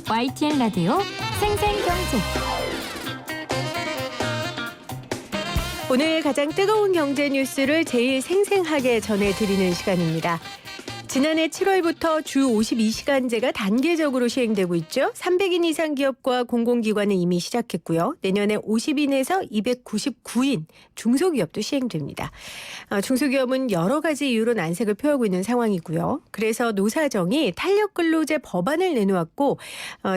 YTN 라디오 생생경제. 오늘 가장 뜨거운 경제 뉴스를 제일 생생하게 전해드리는 시간입니다. 지난해 7월부터 주 52시간제가 단계적으로 시행되고 있죠. 300인 이상 기업과 공공기관은 이미 시작했고요. 내년에 50인에서 299인 중소기업도 시행됩니다. 중소기업은 여러 가지 이유로 난색을 표하고 있는 상황이고요. 그래서 노사정이 탄력근로제 법안을 내놓았고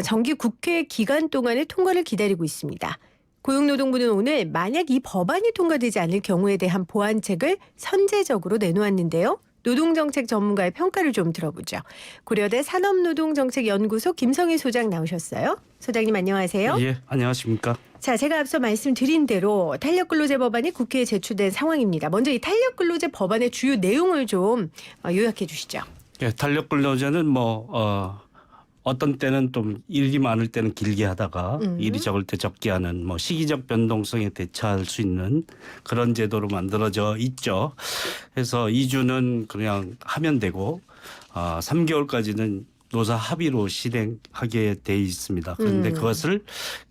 정기 국회 기간 동안의 통과를 기다리고 있습니다. 고용노동부는 오늘 만약 이 법안이 통과되지 않을 경우에 대한 보완책을 선제적으로 내놓았는데요. 노동정책 전문가의 평가를 좀 들어보죠. 고려대 산업노동정책연구소 김성희 소장 나오셨어요. 소장님 안녕하세요. 예, 안녕하십니까. 자, 제가 앞서 말씀드린 대로 탄력근로제 법안이 국회에 제출된 상황입니다. 먼저 이 탄력근로제 법안의 주요 내용을 좀 요약해 주시죠. 예, 탄력근로제는 어떤 때는 좀 일이 많을 때는 길게 하다가 일이 적을 때 적게 하는 시기적 변동성에 대처할 수 있는 그런 제도로 만들어져 있죠. 그래서 2주는 그냥 하면 되고 3개월까지는 노사 합의로 실행하게 돼 있습니다. 그런데 그것을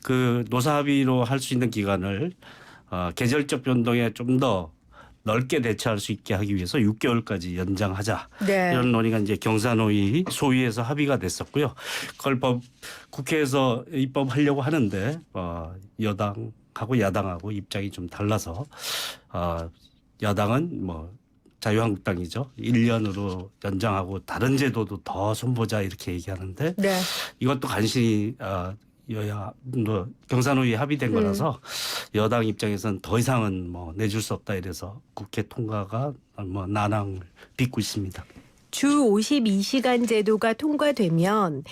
그 노사 합의로 할 수 있는 기간을 계절적 변동에 좀 더 넓게 대처할 수 있게 하기 위해서 6개월까지 연장하자. 네. 이런 논의가 이제 경사노위 소위에서 합의가 됐었고요. 그걸 국회에서 입법하려고 하는데 여당하고 야당하고 입장이 좀 달라서 야당은 자유한국당이죠. 1년으로 연장하고 다른 제도도 더 손보자 이렇게 얘기하는데 네. 이것도 간신히 여야 경사노위에 합의된 거라서 여당 입장에서는 더 이상은 내줄 수 없다 이래서 국회 통과가 난항을 빚고 있습니다. 주 52시간 제도가 통과되면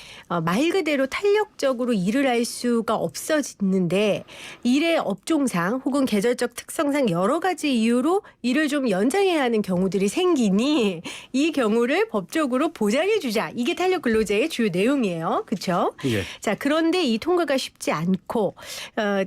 말 그대로 탄력적으로 일을 할 수가 없어지는데 일의 업종상 혹은 계절적 특성상 여러 가지 이유로 일을 좀 연장해야 하는 경우들이 생기니 이 경우를 법적으로 보장해 주자. 이게 탄력근로제의 주요 내용이에요. 그렇죠? 예. 자, 그런데 이 통과가 쉽지 않고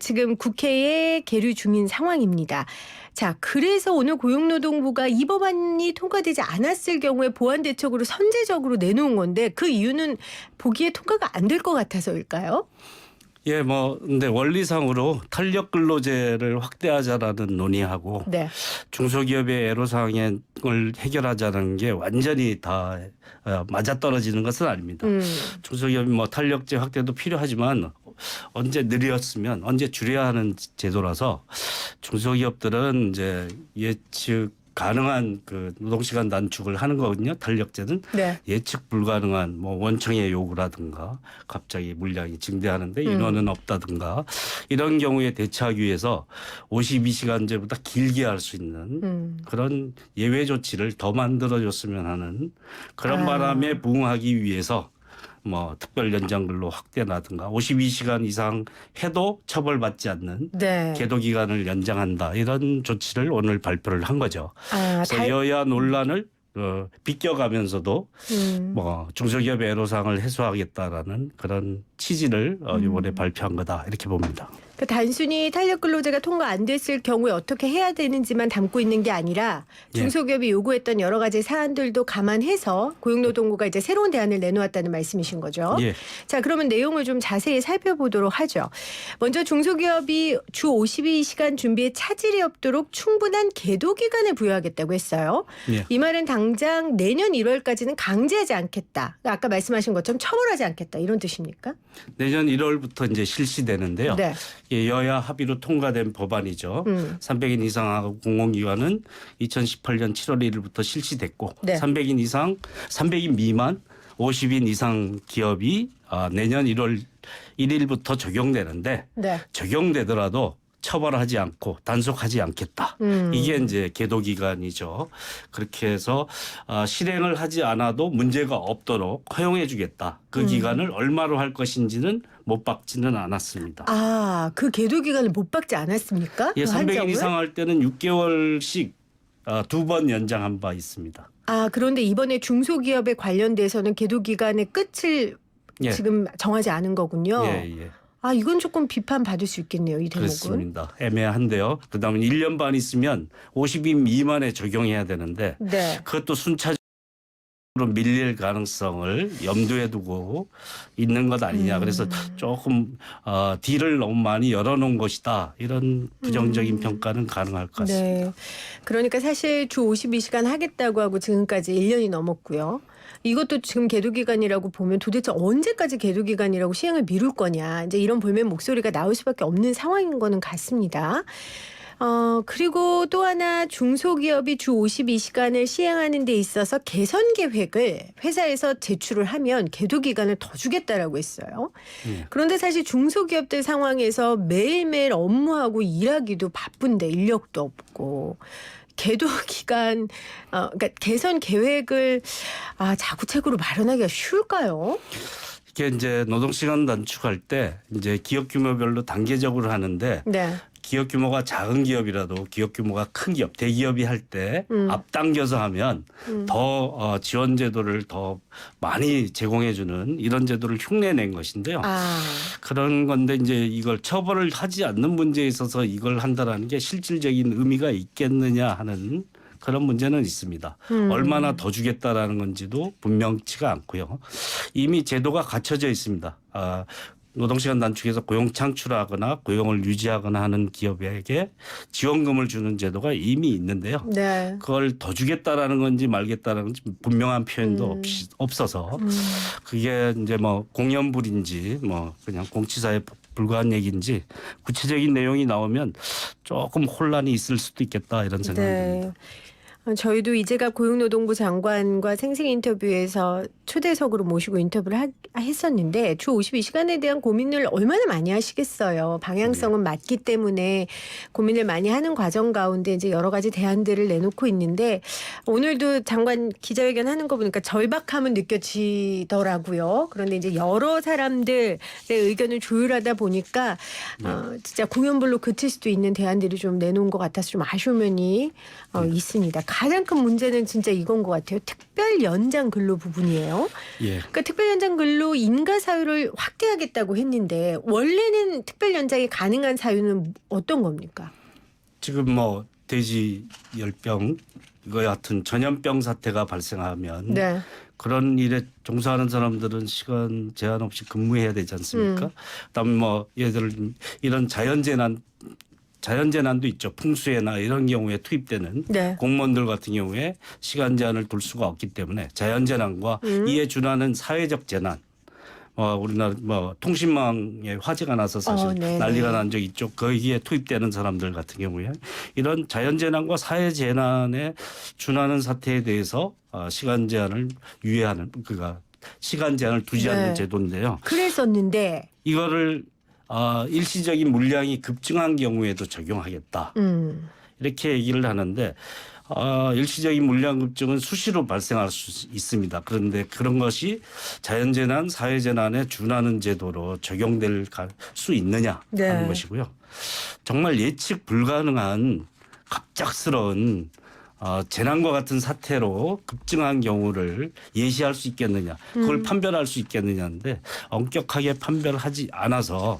지금 국회에 계류 중인 상황입니다. 자, 그래서 오늘 고용노동부가 이 법안이 통과되지 않았을 경우에 보완 대책으로 선제적으로 내놓은 건데 그 이유는 보기에 통과가 안 될 것 같아서일까요? 예, 근데 원리상으로 탄력 근로제를 확대하자라는 논의하고 네. 중소기업의 애로사항을 해결하자는 게 완전히 다 맞아떨어지는 것은 아닙니다. 중소기업이 탄력제 확대도 필요하지만 언제 느렸으면 언제 줄여야 하는 제도라서 중소기업들은 이제 예측 가능한 그 노동시간 단축을 하는 거거든요. 탄력제는 네. 예측 불가능한 원청의 요구라든가 갑자기 물량이 증대하는데 인원은 없다든가 이런 경우에 대처하기 위해서 52시간제보다 길게 할 수 있는 그런 예외 조치를 더 만들어줬으면 하는 그런 바람에 부응하기 위해서 특별 연장근로 확대라든가 52시간 이상 해도 처벌받지 않는 네. 계도 기간을 연장한다 이런 조치를 오늘 발표를 한 거죠. 그래서 여야 논란을 비껴가면서도 중소기업의 애로사항을 해소하겠다라는 그런 취지를 이번에 발표한 거다 이렇게 봅니다. 그 단순히 탄력근로제가 통과 안 됐을 경우에 어떻게 해야 되는지만 담고 있는 게 아니라 중소기업이 요구했던 여러 가지 사안들도 감안해서 고용노동부가 이제 새로운 대안을 내놓았다는 말씀이신 거죠. 예. 자, 그러면 내용을 좀 자세히 살펴보도록 하죠. 먼저 중소기업이 주 52시간 준비에 차질이 없도록 충분한 계도 기간을 부여하겠다고 했어요. 예. 이 말은 당장 내년 1월까지는 강제하지 않겠다. 아까 말씀하신 것처럼 처벌하지 않겠다. 이런 뜻입니까? 내년 1월부터 이제 실시되는데요. 네. 여야 합의로 통과된 법안이죠. 300인 이상하고 공공기관은 2018년 7월 1일부터 실시됐고 네. 300인 미만 50인 이상 기업이 내년 1월 1일부터 적용되는데 네. 적용되더라도 처벌하지 않고 단속하지 않겠다. 이게 이제 계도 기간이죠. 그렇게 해서 실행을 하지 않아도 문제가 없도록 허용해 주겠다. 그 기간을 얼마로 할 것인지는 못 박지는 않았습니다. 아, 그 계도 기간을 못 받지 않았습니까? 예, 그 300인 한정을? 이상 할 때는 6개월씩 2번 연장한 바 있습니다. 아, 그런데 이번에 중소기업에 관련돼서는 계도 기간의 끝을 예. 지금 정하지 않은 거군요. 예. 아, 이건 조금 비판받을 수 있겠네요. 이 대목은. 그렇습니다. 애매한데요. 그다음에 1년 반 있으면 50인 미만에 적용해야 되는데 네. 그것도 순차적으로 밀릴 가능성을 염두에 두고 있는 것 아니냐. 그래서 조금 딜을 너무 많이 열어놓은 것이다. 이런 부정적인 평가는 가능할 것 같습니다. 네. 그러니까 사실 주 52시간 하겠다고 하고 지금까지 1년이 넘었고요. 이것도 지금 계도 기간이라고 보면 도대체 언제까지 계도 기간이라고 시행을 미룰 거냐. 이제 이런 볼멘 목소리가 나올 수밖에 없는 상황인 거는 같습니다. 그리고 또 하나 중소기업이 주 52시간을 시행하는 데 있어서 개선 계획을 회사에서 제출을 하면 계도 기간을 더 주겠다라고 했어요. 그런데 사실 중소기업들 상황에서 매일매일 업무하고 일하기도 바쁜데 인력도 없고 계도 기간, 그러니까 개선 계획을 자구책으로 마련하기가 쉬울까요? 이게 이제 노동시간 단축할 때 이제 기업 규모별로 단계적으로 하는데 네. 기업 규모가 작은 기업이라도 기업 규모가 큰 기업, 대기업이 할 때 앞당겨서 하면 더 지원 제도를 더 많이 제공해 주는 이런 제도를 흉내낸 것인데요. 그런 건데 이제 이걸 처벌을 하지 않는 문제에 있어서 이걸 한다라는 게 실질적인 의미가 있겠느냐 하는 그런 문제는 있습니다. 얼마나 더 주겠다라는 건지도 분명치가 않고요. 이미 제도가 갖춰져 있습니다. 노동시간 단축해서 고용 창출하거나 고용을 유지하거나 하는 기업에게 지원금을 주는 제도가 이미 있는데요. 네. 그걸 더 주겠다라는 건지 말겠다라는 건지 분명한 표현도 없어서 그게 이제 뭐 공연불인지 뭐 그냥 공치사에 불과한 얘기인지 구체적인 내용이 나오면 조금 혼란이 있을 수도 있겠다 이런 생각이 듭니다. 저희도 이제갑 고용노동부 장관과 생생 인터뷰에서 초대석으로 모시고 인터뷰를 했었는데 주 52시간에 대한 고민을 얼마나 많이 하시겠어요. 방향성은 맞기 때문에 고민을 많이 하는 과정 가운데 이제 여러 가지 대안들을 내놓고 있는데 오늘도 장관 기자회견 하는 거 보니까 절박함은 느껴지더라고요. 그런데 이제 여러 사람들의 의견을 조율하다 보니까 진짜 공연불로 그칠 수도 있는 대안들이 좀 내놓은 것 같아서 좀 아쉬운 면이 있습니다. 가장 큰 문제는 진짜 이건 것 같아요. 특별 연장 근로 부분이에요. 그러니까 특별 연장 근로 인가 사유를 확대하겠다고 했는데 원래는 특별 연장이 가능한 사유는 어떤 겁니까? 지금 뭐 돼지 열병 이거 같은 전염병 사태가 발생하면 그런 일에 종사하는 사람들은 시간 제한 없이 근무해야 되지 않습니까? 그다음에 뭐 예를 들어 이런 자연재난도 있죠. 풍수해나 이런 경우에 투입되는 공무원들 같은 경우에 시간 제한을 둘 수가 없기 때문에 자연재난과 이에 준하는 사회적 재난 우리나라 뭐 통신망에 화재가 나서 사실 난리가 난 적 있죠. 거기에 투입되는 사람들 같은 경우에 이런 자연재난과 사회재난에 준하는 사태에 대해서 시간 제한을 유예하는 그가 시간 제한을 두지 않는 제도인데요. 그랬었는데 이거를 일시적인 물량이 급증한 경우에도 적용하겠다. 이렇게 얘기를 하는데 일시적인 물량 급증은 수시로 발생할 수 있습니다. 그런데 그런 것이 자연재난, 사회재난에 준하는 제도로 적용될 수 있느냐 하는 것이고요. 정말 예측 불가능한 갑작스러운 재난과 같은 사태로 급증한 경우를 예시할 수 있겠느냐. 그걸 판별할 수 있겠느냐인데 엄격하게 판별하지 않아서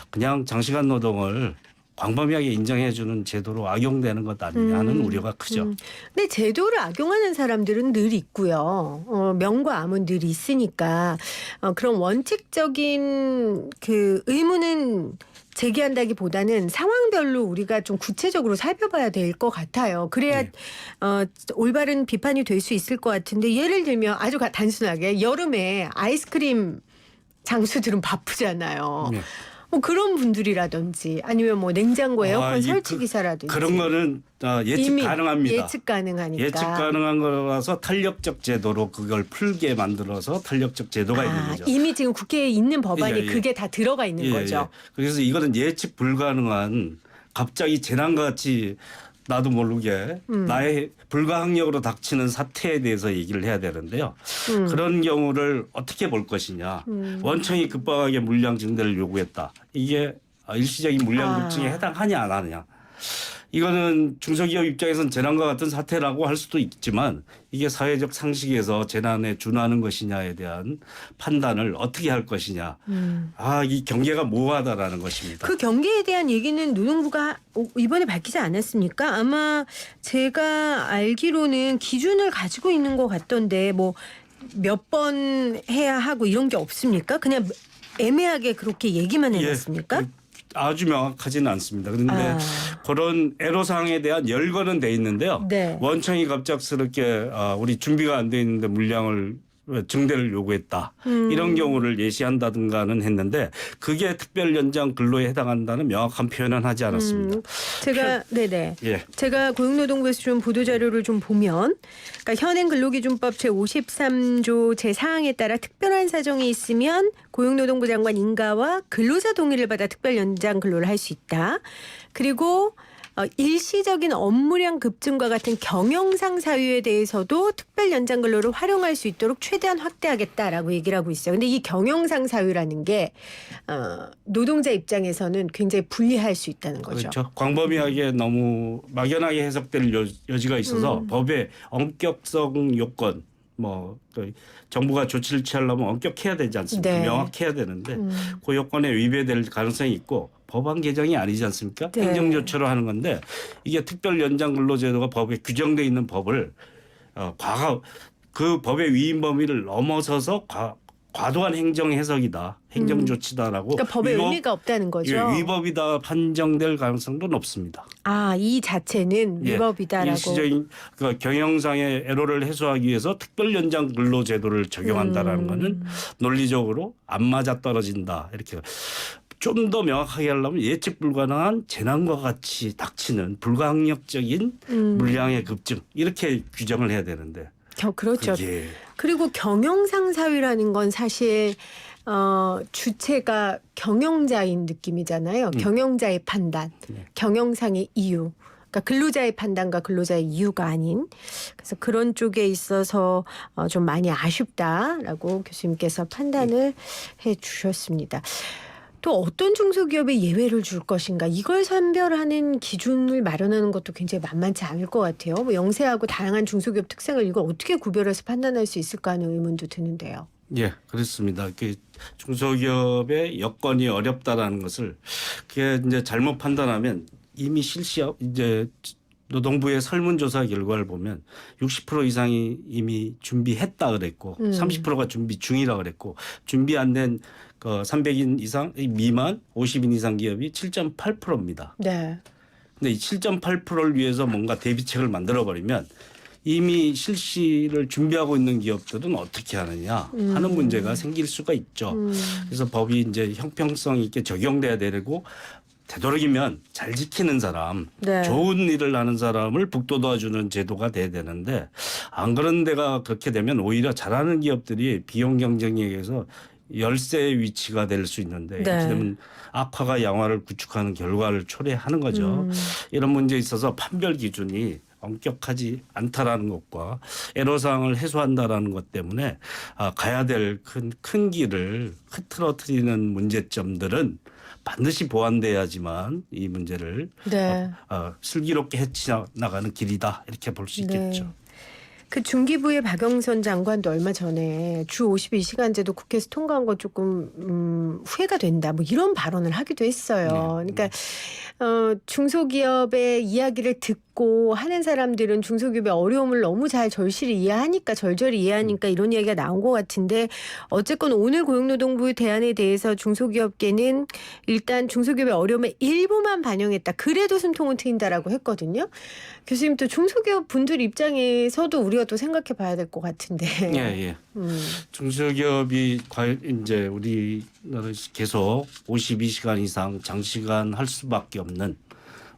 그냥 장시간 노동을 광범위하게 인정해 주는 제도로 악용되는 것 아니냐 하는 우려가 크죠. 근데 제도를 악용하는 사람들은 늘 있고요. 명과 암은 늘 있으니까 그런 원칙적인 그 의무는 제기한다기보다는 상황별로 우리가 좀 구체적으로 살펴봐야 될 것 같아요. 그래야 올바른 비판이 될 수 있을 것 같은데 예를 들면 아주 단순하게 여름에 아이스크림 장수들은 바쁘잖아요. 뭐 그런 분들이라든지 아니면 뭐 냉장고 에어컨 설치 기사라든지 그런 거는 예측 가능합니다. 예측 가능하니까. 예측 가능한 거라서 탄력적 제도로 그걸 풀게 만들어서 탄력적 제도가 있는 거죠. 이미 지금 국회에 있는 법안이 그게 다 들어가 있는 거죠. 그래서 이거는 예측 불가능한 갑자기 재난과 같이 나도 모르게 나의 불가항력으로 닥치는 사태에 대해서 얘기를 해야 되는데요. 그런 경우를 어떻게 볼 것이냐. 원청이 급박하게 물량 증대를 요구했다. 이게 일시적인 물량 급증에 해당하냐 안 하느냐. 이거는 중소기업 입장에서는 재난과 같은 사태라고 할 수도 있지만 이게 사회적 상식에서 재난에 준하는 것이냐에 대한 판단을 어떻게 할 것이냐. 이 경계가 모호하다라는 것입니다. 그 경계에 대한 얘기는 노동부가 이번에 밝히지 않았습니까? 아마 제가 알기로는 기준을 가지고 있는 것 같던데 뭐 몇 번 해야 하고 이런 게 없습니까? 그냥 애매하게 그렇게 얘기만 해놨습니까? 아주 명확하지는 않습니다. 그런데 그런 애로사항에 대한 열거는 돼 있는데요. 네. 원청이 갑작스럽게 우리 준비가 안 돼 있는데 물량을 증대를 요구했다. 이런 경우를 예시한다든가는 했는데 그게 특별 연장 근로에 해당한다는 명확한 표현은 하지 않았습니다. 제가 고용노동부에서 좀 보도자료를 좀 보면 그러니까 현행 근로기준법 제53조 제4항에 따라 특별한 사정이 있으면 고용노동부 장관 인가와 근로자 동의를 받아 특별 연장 근로를 할 수 있다. 그리고 일시적인 업무량 급증과 같은 경영상 사유에 대해서도 특별 연장 근로를 활용할 수 있도록 최대한 확대하겠다라고 얘기를 하고 있어요. 근데 이 경영상 사유라는 게 노동자 입장에서는 굉장히 불리할 수 있다는 거죠. 그렇죠. 광범위하게 너무 막연하게 해석될 여지가 있어서 법의 엄격성 요건 또 정부가 조치를 취하려면 엄격해야 되지 않습니까? 네. 명확해야 되는데 그 요건에 위배될 가능성이 있고 법안 개정이 아니지 않습니까? 네. 행정조치로 하는 건데 이게 특별 연장 근로제도가 법에 규정돼 있는 법을 그 법의 위임 범위를 넘어서서 과도한 행정 해석이다. 행정 조치다라고. 그러니까 법에 의미가 없다는 거죠. 위법이다 판정될 가능성도 높습니다. 이 자체는 위법이다라고. 일시적인 그러니까 경영상의 애로를 해소하기 위해서 특별 연장 근로 제도를 적용한다라는 거는 논리적으로 안 맞아 떨어진다. 이렇게 좀 더 명확하게 하려면 예측 불가능한 재난과 같이 닥치는 불가항력적인 물량의 급증 이렇게 규정을 해야 되는데. 그렇죠. 그게 그리고 경영상 사유라는 건 사실 주체가 경영자인 느낌이잖아요. 경영자의 판단, 경영상의 이유. 그러니까 근로자의 판단과 근로자의 이유가 아닌. 그래서 그런 쪽에 있어서 좀 많이 아쉽다라고 교수님께서 판단을 해 주셨습니다. 또 어떤 중소기업에 예외를 줄 것인가 이걸 선별하는 기준을 마련하는 것도 굉장히 만만치 않을 것 같아요. 뭐 영세하고 다양한 중소기업 특성을 이걸 어떻게 구별해서 판단할 수 있을까 하는 의문도 드는데요. 예, 그렇습니다. 중소기업의 여건이 어렵다라는 것을 그게 이제 잘못 판단하면 이미 이제 노동부의 설문조사 결과를 보면 60% 이상이 이미 준비했다 그랬고 30%가 준비 중이라 그랬고 준비 안 된 300인 이상 미만 50인 이상 기업이 7.8%입니다. 네. 근데 이 7.8%를 위해서 뭔가 대비책을 만들어 버리면 이미 실시를 준비하고 있는 기업들은 어떻게 하느냐 하는 문제가 생길 수가 있죠. 그래서 법이 이제 형평성 있게 적용돼야 되고 되도록이면 잘 지키는 사람, 네. 좋은 일을 하는 사람을 북돋아주는 제도가 돼야 되는데 안 그런 데가 그렇게 되면 오히려 잘하는 기업들이 비용 경쟁에 의해서 열세의 위치가 될 수 있는데 이렇게 되면 악화가 양화를 구축하는 결과를 초래하는 거죠. 이런 문제에 있어서 판별 기준이 엄격하지 않다라는 것과 애로사항을 해소한다라는 것 때문에 가야 될 큰 길을 흐트러뜨리는 문제점들은 반드시 보완돼야지만 이 문제를 슬기롭게 헤쳐나가는 길이다 이렇게 볼 수 있겠죠. 네. 그 중기부의 박영선 장관도 얼마 전에 주 52시간제도 국회에서 통과한 거 조금 후회가 된다. 뭐 이런 발언을 하기도 했어요. 그러니까 중소기업의 이야기를 듣고 하는 사람들은 중소기업의 어려움을 너무 잘 절실히 절절히 이해하니까 이런 이야기가 나온 것 같은데 어쨌건 오늘 고용노동부의 대안에 대해서 중소기업계는 일단 중소기업의 어려움의 일부만 반영했다. 그래도 숨통은 트인다라고 했거든요. 교수님 또 중소기업 분들 입장에서도 우리가 또 생각해 봐야 될 것 같은데. 예. 중소기업이 이제 우리나라 계속 52시간 이상 장시간 할 수밖에 없는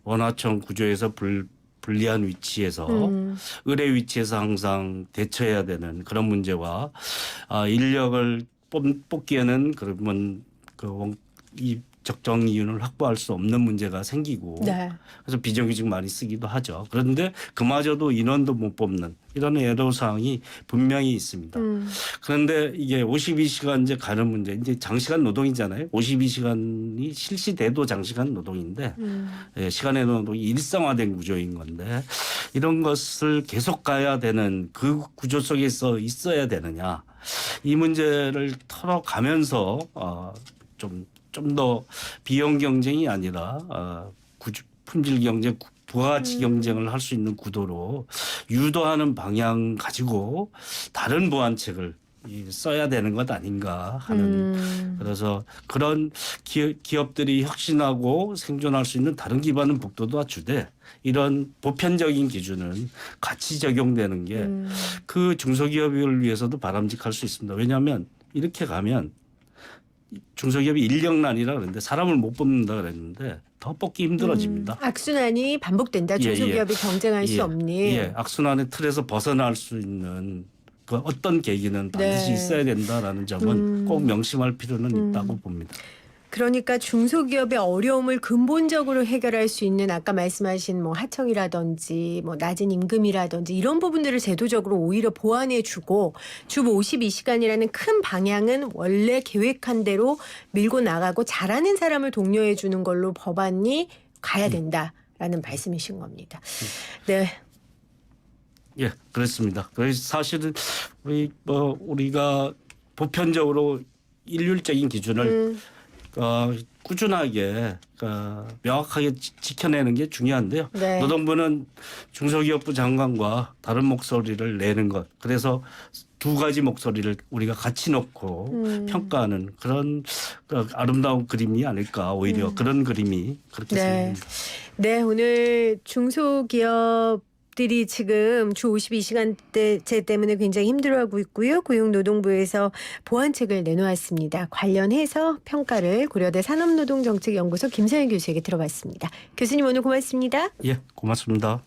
원하청 구조에서 불리한 위치에서 의뢰 위치에서 항상 대처해야 되는 그런 문제와 인력을 뽑기에는 그러면 이 적정 이윤을 확보할 수 없는 문제가 생기고 네. 그래서 비정규직 많이 쓰기도 하죠. 그런데 그마저도 인원도 못 뽑는 이런 애로사항이 분명히 있습니다. 그런데 이게 52시간제 가는 문제, 이제 장시간 노동이잖아요. 52시간이 실시돼도 장시간 노동인데 예, 시간의 노동이 일상화된 구조인 건데 이런 것을 계속 가야 되는 그 구조 속에서 있어야 되느냐. 이 문제를 털어가면서 좀 더 비용 경쟁이 아니라 품질 경쟁, 부가가치 경쟁을 할 수 있는 구도로 유도하는 방향 가지고 다른 보완책을 써야 되는 것 아닌가 하는 그래서 그런 기업들이 혁신하고 생존할 수 있는 다른 기반은 복도도 주되 이런 보편적인 기준은 같이 적용되는 게 그 중소기업을 위해서도 바람직할 수 있습니다. 왜냐하면 이렇게 가면 중소기업이 인력난이라 그랬는데 사람을 못 뽑는다 그랬는데 더 뽑기 힘들어집니다. 악순환이 반복된다. 중소기업이 경쟁할 수 없니. 예, 악순환의 틀에서 벗어날 수 있는 그 어떤 계기는 반드시 네. 있어야 된다라는 점은 꼭 명심할 필요는 있다고 봅니다. 그러니까 중소기업의 어려움을 근본적으로 해결할 수 있는 아까 말씀하신 뭐 하청이라든지 뭐 낮은 임금이라든지 이런 부분들을 제도적으로 오히려 보완해주고 주 52시간이라는 큰 방향은 원래 계획한 대로 밀고 나가고 잘하는 사람을 독려해 주는 걸로 법안이 가야 된다라는 말씀이신 겁니다. 네. 예, 그렇습니다. 그래서 사실은 우리가 보편적으로 일률적인 기준을 꾸준하게 명확하게 지켜내는 게 중요한데요. 네. 노동부는 중소기업부 장관과 다른 목소리를 내는 것. 그래서 두 가지 목소리를 우리가 같이 놓고 평가하는 그런 아름다운 그림이 아닐까. 오히려 그런 그림이 그렇게 생깁니다. 네, 오늘 중소기업들이 지금 주 52시간제 때문에 굉장히 힘들어하고 있고요. 고용노동부에서 보완책을 내놓았습니다. 관련해서 평가를 고려대 산업노동정책연구소 김서영 교수에게 들어봤습니다. 교수님 오늘 고맙습니다. 예, 고맙습니다.